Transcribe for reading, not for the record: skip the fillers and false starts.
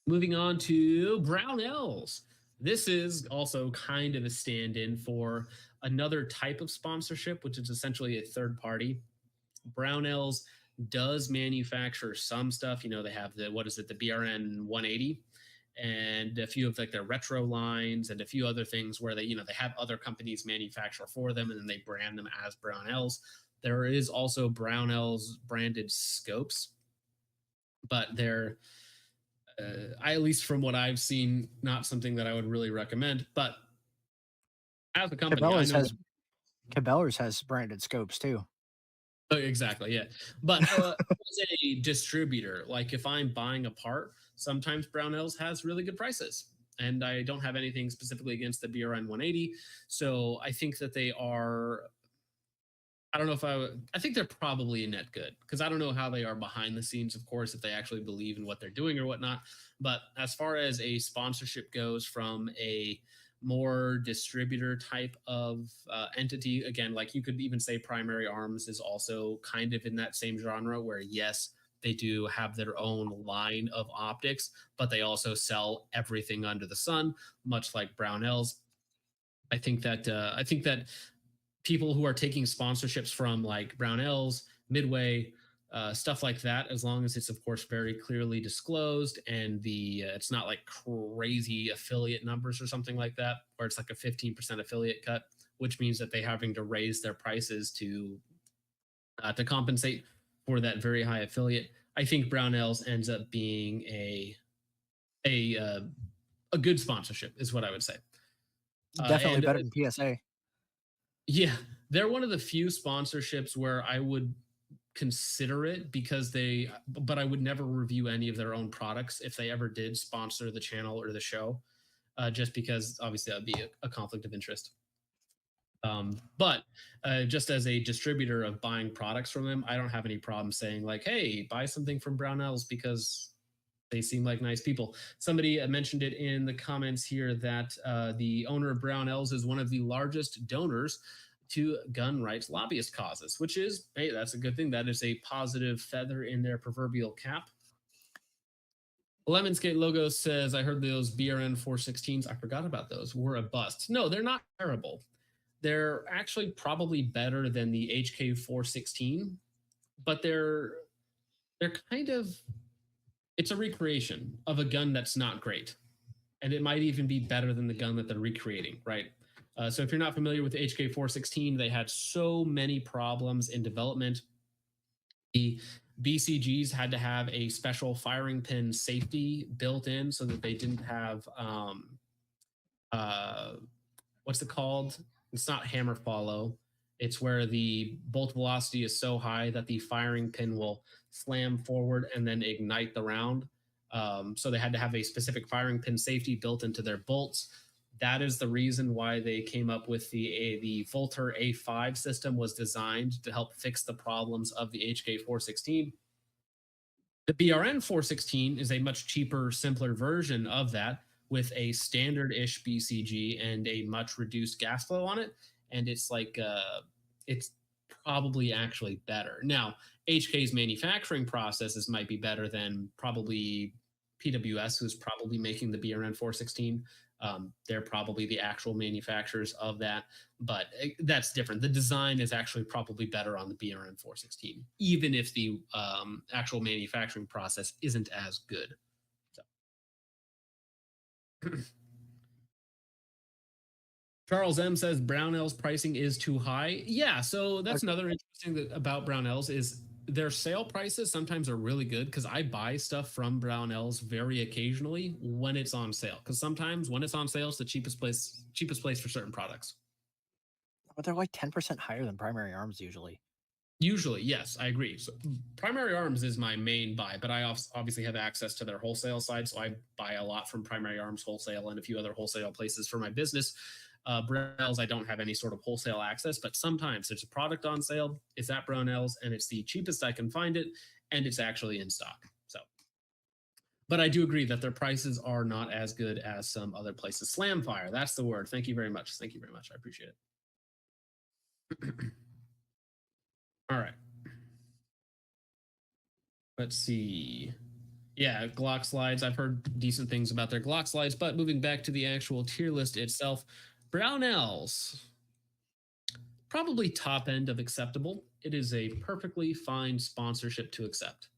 Moving on to Brownells. This is also kind of a stand in for another type of sponsorship, which is essentially a third party. Brownells does manufacture some stuff. You know, they have the, what is it, the BRN 180 and a few of like their retro lines and a few other things where they, you know, they have other companies manufacture for them and then they brand them as Brownells. There is also Brownells branded scopes, but they're I, at least from what I've seen, not something that I would really recommend. But as a company, I Cabela's know that. has Cabela's has branded scopes too. Oh, exactly, yeah. But as a distributor, like if I'm buying a part, sometimes Brownells has really good prices. And I don't have anything specifically against the BRN 180. So I think that they are, I don't know if I think they're probably a net good because I don't know how they are behind the scenes, of course, if they actually believe in what they're doing or whatnot. But as far as a sponsorship goes from a more distributor type of entity, again, like you could even say Primary Arms is also kind of in that same genre where, yes, they do have their own line of optics, but they also sell everything under the sun, much like Brownells. I think that people who are taking sponsorships from like Brownells, Midway, stuff like that, as long as it's of course very clearly disclosed and the it's not like crazy affiliate numbers or something like that, where it's like a 15% affiliate cut, which means that they're having to raise their prices to compensate for that very high affiliate. I think Brownells ends up being a uh, a good sponsorship, is what I would say. Definitely And better than PSA. Yeah, they're one of the few sponsorships where I would consider it because but I would never review any of their own products if they ever did sponsor the channel or the show, just because obviously that would be a conflict of interest. But just as a distributor of buying products from them, I don't have any problem saying like, "Hey, buy something from Brownells because they seem like nice people." Somebody mentioned it in the comments here that the owner of Brownells is one of the largest donors to gun rights lobbyist causes, which is, hey, that's a good thing. That is a positive feather in their proverbial cap. Lemonskate logo says, I heard those BRN 416s. I forgot about those. Were a bust. No, they're not terrible. They're actually probably better than the HK 416, but they're kind of, it's a recreation of a gun that's not great. And it might even be better than the gun that they're recreating, right? So if you're not familiar with the HK 416, they had so many problems in development. The BCGs had to have a special firing pin safety built in so that they didn't have uh, what's it called? It's not hammer follow. It's where the bolt velocity is so high that the firing pin will slam forward and then ignite the round. So they had to have a specific firing pin safety built into their bolts. That is the reason why they came up with the Volter A5 system was designed to help fix the problems of the HK 416. The BRN 416 is a much cheaper, simpler version of that with a standard ish BCG and a much reduced gas flow on it. And it's probably actually better. Now, HK's manufacturing processes might be better than probably PWS, who's probably making the BRN 416. They're probably the actual manufacturers of that, but that's different. The design is actually probably better on the BRN 416, even if the actual manufacturing process isn't as good. So. Charles M says Brownell's pricing is too high. Yeah, so that's another interesting thing about Brownell's is their sale prices sometimes are really good because I buy stuff from Brownell's very occasionally when it's on sale. Because sometimes when it's on sale, it's the cheapest place for certain products. But they're like 10% higher than primary arms usually. Usually, yes, I agree. So, Primary Arms is my main buy, but I obviously have access to their wholesale side, so I buy a lot from Primary Arms wholesale and a few other wholesale places for my business. Brownells, I don't have any sort of wholesale access, but sometimes there's a product on sale. It's at Brownells, and it's the cheapest I can find it, and it's actually in stock. So, but I do agree that their prices are not as good as some other places. Slamfire, that's the word. Thank you very much. Thank you very much. I appreciate it. All right. Let's see. Yeah, Glock slides. I've heard decent things about their Glock slides, but moving back to the actual tier list itself, Brownells, probably top end of acceptable. It is a perfectly fine sponsorship to accept.